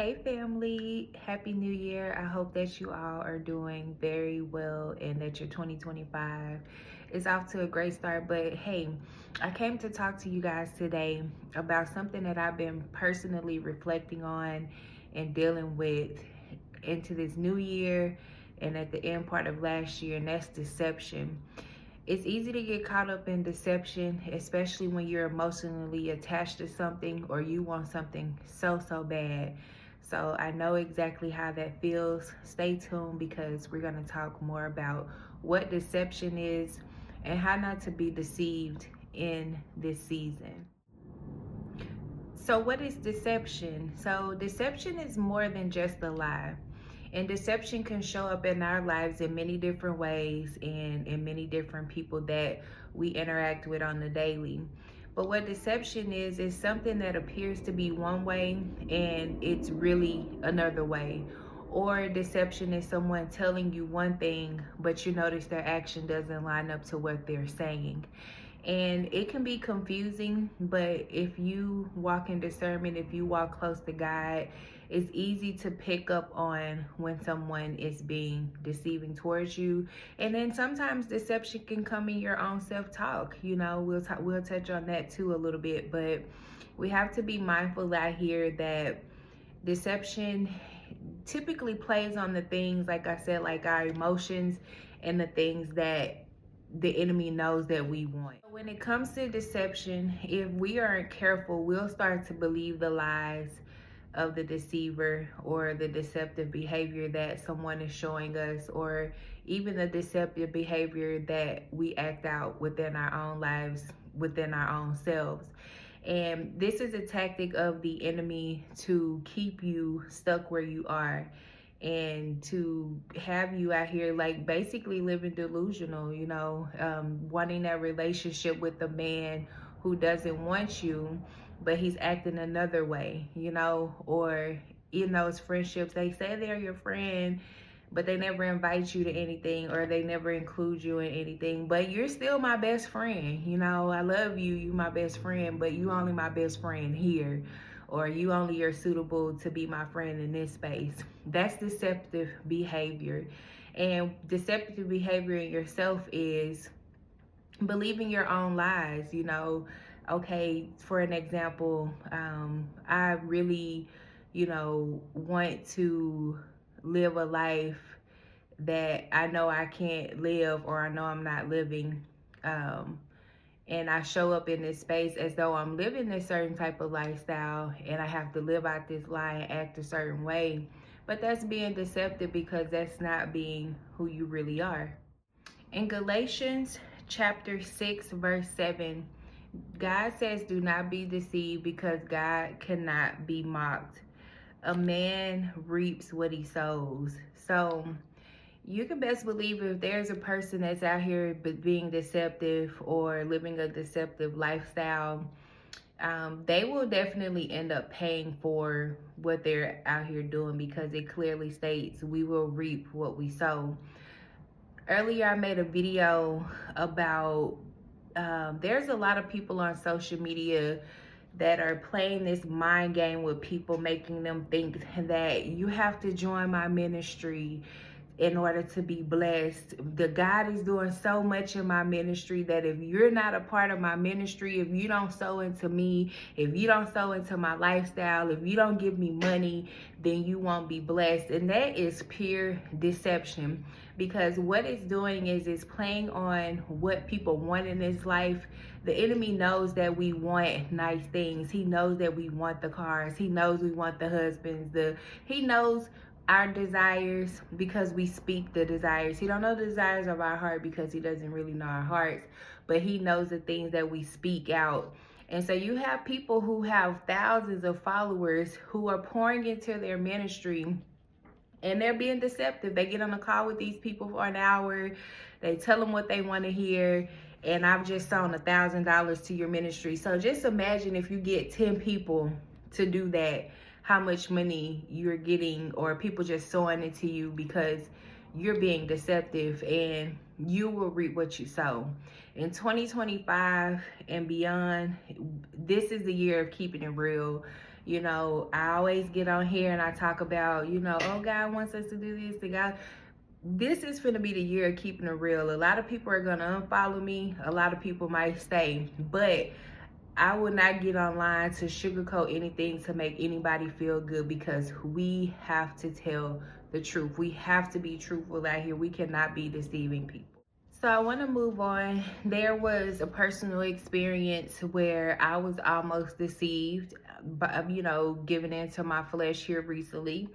Hey family, happy new year. I hope that you all are doing very well and that your 2025 is off to a great start. But hey, I came to talk to you guys today about something that I've been personally reflecting on and dealing with into this new year and at the end part of last year, and that's deception. It's easy to get caught up in deception, especially when you're emotionally attached to something or you want something so bad. So I know exactly how that feels. Stay tuned because we're going to talk more about what deception is and how not to be deceived in this season. So, what is deception? So, deception is more than just a lie. And deception can show up in our lives in many different ways and in many different people that we interact with on the daily. But what deception is something that appears to be one way and it's really another way. Or deception is someone telling you one thing, but you notice their action doesn't line up to what they're saying. And it can be confusing, but if you walk in discernment, if you walk close to God, it's easy to pick up on when someone is being deceiving towards you. And then sometimes deception can come in your own self-talk. You know, we'll touch on that too a little bit, but we have to be mindful out here that deception typically plays on the things, like I said, like our emotions and the things that the enemy knows that we want. When it comes to deception, if we aren't careful, we'll start to believe the lies of the deceiver or the deceptive behavior that someone is showing us, or even the deceptive behavior that we act out within our own lives, within our own selves. And this is a tactic of the enemy to keep you stuck where you are and to have you out here like basically living delusional, wanting that relationship with a man who doesn't want you, but he's acting another way, or it's friendships. They say they're your friend, but they never invite you to anything or they never include you in anything. But you're still my best friend. I love you. You my best friend, but you only my best friend here. Or you only are suitable to be my friend in this space. That's deceptive behavior. And deceptive behavior in yourself is believing your own lies. Okay, for an example, I really, want to live a life that I know I can't live or I know I'm not living. And I show up in this space as though I'm living this certain type of lifestyle and I have to live out this lie and act a certain way. But that's being deceptive because that's not being who you really are. In Galatians chapter 6, verse 7, God says, "Do not be deceived because God cannot be mocked. A man reaps what he sows." So you can best believe if there's a person that's out here being deceptive or living a deceptive lifestyle, they will definitely end up paying for what they're out here doing because it clearly states we will reap what we sow. Earlier, I made a video about there's a lot of people on social media that are playing this mind game with people, making them think that you have to join my ministry in order to be blessed. The God is doing so much in my ministry that if you're not a part of my ministry, if you don't sow into me, if you don't sow into my lifestyle, if you don't give me money, then you won't be blessed. And that is pure deception, because what it's doing is it's playing on what people want in this life. The enemy knows that we want nice things. He knows that we want the cars. He knows we want the husbands. He knows our desires because we speak the desires. He don't know the desires of our heart because he doesn't really know our hearts, but he knows the things that we speak out. And so you have people who have thousands of followers who are pouring into their ministry and they're being deceptive. They get on a call with these people for an hour. They tell them what they want to hear. And I've just sown $1,000 to your ministry. So just imagine if you get 10 people to do that, how much money you're getting, or people just sowing into you because you're being deceptive, and you will reap what you sow. In 2025 and beyond, this is the year of keeping it real. You know, I always get on here and I talk about, you know, oh, God wants us to do this, and God, this is going to be the year of keeping it real. A lot of people are going to unfollow me. A lot of people might stay, but I will not get online to sugarcoat anything to make anybody feel good, because we have to tell the truth. We have to be truthful out here. We cannot be deceiving people. So I want to move on. There was a personal experience where I was almost deceived, but you know, giving into my flesh here recently.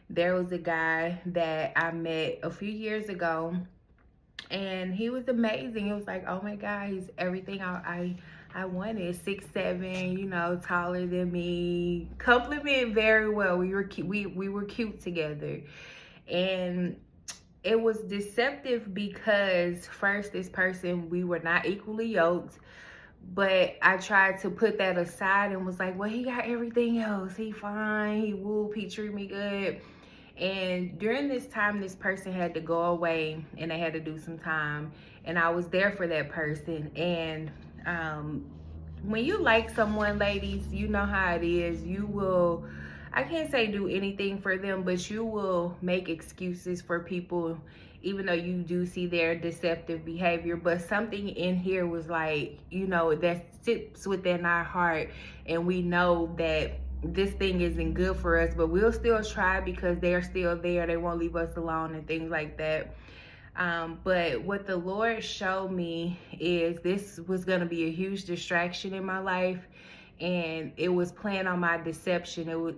There was a guy that I met a few years ago, and he was amazing. It was like, oh my God, he's everything I wanted. 6'7", you know, taller than me. Compliment very well. We were cute together, and it was deceptive because first, this person, we were not equally yoked. But I tried to put that aside and was like, well, he got everything else. He fine. He whoop. He treat me good. And during this time, this person had to go away and they had to do some time. And I was there for that person. And when you like someone, ladies, you know how it is. You will, I can't say do anything for them, but you will make excuses for people, even though you do see their deceptive behavior. But something in here was like, you know, that sits within our heart, and we know that this thing isn't good for us, but we'll still try because they're still there. They won't leave us alone and things like that. But what the Lord showed me is this was going to be a huge distraction in my life, and it was playing on my deception. It was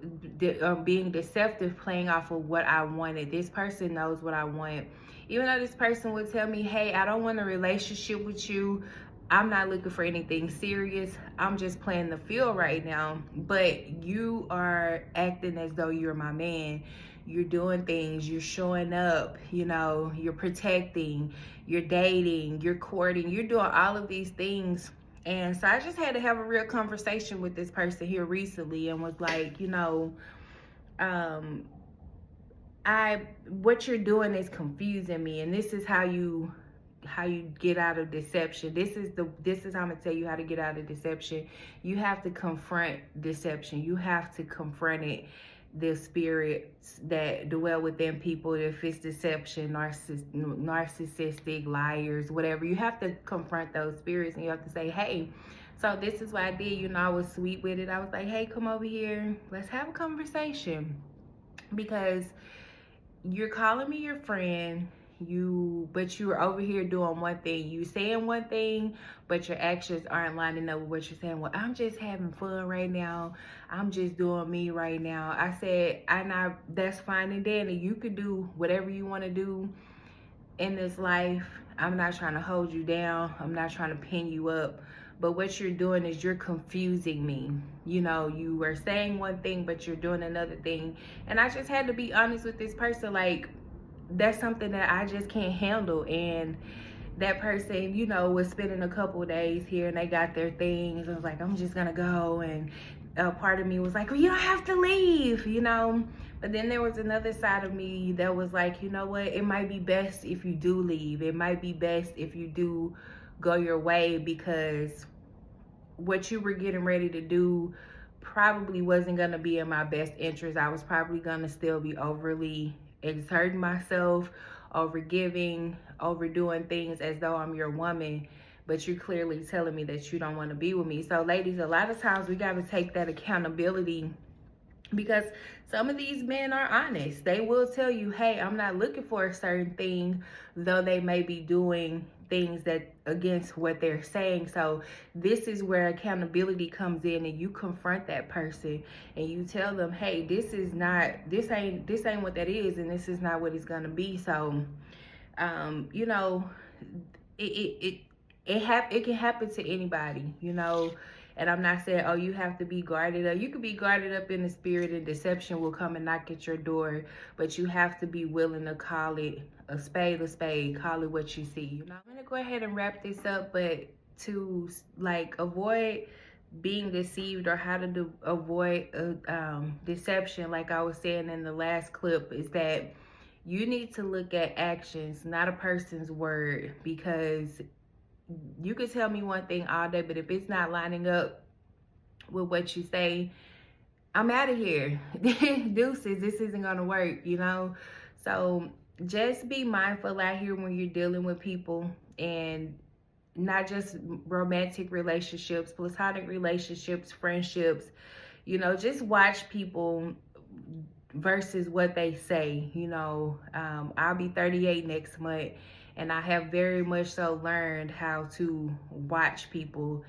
being deceptive, playing off of what I wanted. This person knows what I want. Even though this person would tell me, hey, I don't want a relationship with you, I'm not looking for anything serious, I'm just playing the field right now, but you are acting as though you're my man. You're doing things, you're showing up, you know, you're protecting, you're dating, you're courting, you're doing all of these things. And so I just had to have a real conversation with this person here recently and was like, you know, um, what you're doing is confusing me, and this is how you get out of deception. This is how I'm gonna tell you how to get out of deception. You have to confront deception. You have to confront it. The spirits that dwell within people, if it's deception, narcissistic, liars, whatever, you have to confront those spirits, and you have to say, hey, so this is what I did. You know, I was sweet with it. I was like, hey, come over here, let's have a conversation, because you're calling me your friend, but you're over here doing one thing. You saying one thing, but your actions aren't lining up with what you're saying. Well, I'm just having fun right now. I'm just doing me right now. I said, that's fine and dandy. You could do whatever you want to do in this life. I'm not trying to hold you down. I'm not trying to pin you up. But what you're doing is you're confusing me. You know, you were saying one thing, but you're doing another thing. And I just had to be honest with this person. Like, that's something that I just can't handle. And that person, you know, was spending a couple of days here and they got their things. I was like, I'm just gonna go. And a part of me was like, well, you don't have to leave, you know. But then there was another side of me that was like, you know what, it might be best if you do leave. It might be best if you do go your way, because what you were getting ready to do probably wasn't going to be in my best interest. I was probably going to still be overly exerting myself, overgiving, overdoing things as though I'm your woman, but you're clearly telling me that you don't want to be with me. So ladies, a lot of times we got to take that accountability, because some of these men are honest. They will tell you, hey, I'm not looking for a certain thing, though they may be doing things that against what they're saying. So this is where accountability comes in, and you confront that person and you tell them, hey, this ain't what that is, and this is not what it's gonna be. So you know, it it it it can happen to anybody, you know. And I'm not saying, oh, you have to be guarded up. You can be guarded up in the spirit, and deception will come and knock at your door. But you have to be willing to call it a spade, call it what you see. You know, I'm gonna go ahead and wrap this up, but to like avoid being deceived, or how to avoid deception, like I was saying in the last clip, is that you need to look at actions, not a person's word, because you could tell me one thing all day, but if it's not lining up with what you say, I'm out of here. Deuces, this isn't gonna work, you know? So just be mindful out here when you're dealing with people, and not just romantic relationships, platonic relationships, friendships. You know, just watch people versus what they say. You know, I'll be 38 next month, and I have very much so learned how to watch people.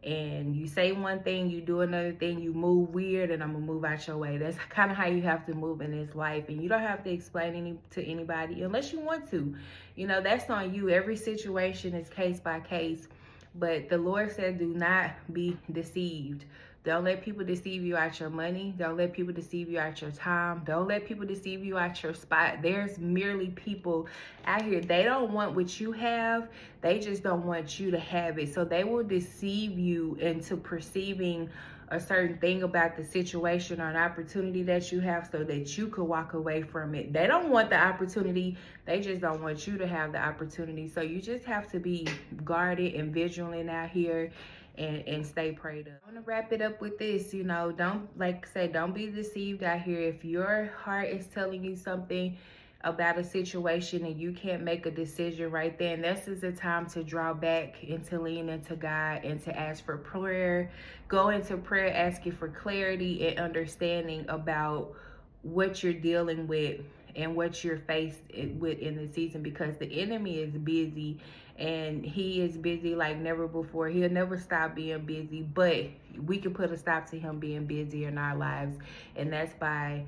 And you say one thing, you do another thing, you move weird, and I'm gonna move out your way. That's kind of how you have to move in this life, and you don't have to explain to anybody unless you want to. You know, that's on you. Every situation is case by case, but the Lord said, do not be deceived. Don't let people deceive you out your money. Don't let people deceive you out your time. Don't let people deceive you out your spot. There's merely people out here. They don't want what you have. They just don't want you to have it. So they will deceive you into perceiving a certain thing about the situation or an opportunity that you have so that you could walk away from it. They don't want the opportunity. They just don't want you to have the opportunity. So you just have to be guarded and vigilant out here, and stay prayed up. I want to wrap it up with this. You know, don't, like I said, don't be deceived out here. If your heart is telling you something about a situation and you can't make a decision right then, this is the time to draw back and to lean into God and to ask for prayer. Go into prayer asking for clarity and understanding about what you're dealing with and what you're faced with in the season, because the enemy is busy, and he is busy like never before. He'll never stop being busy, but we can put a stop to him being busy in our lives, and that's by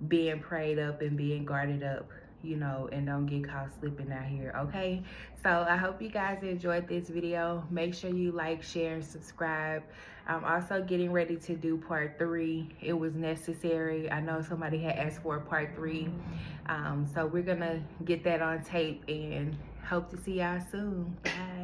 being prayed up and being guarded up, you know, and don't get caught slipping out here. Okay, so I hope you guys enjoyed this video. Make sure you like, share, and subscribe. I'm also getting ready to do part 3. It was necessary. I know somebody had asked for a part 3, so we're gonna get that on tape, and hope to see y'all soon. Bye.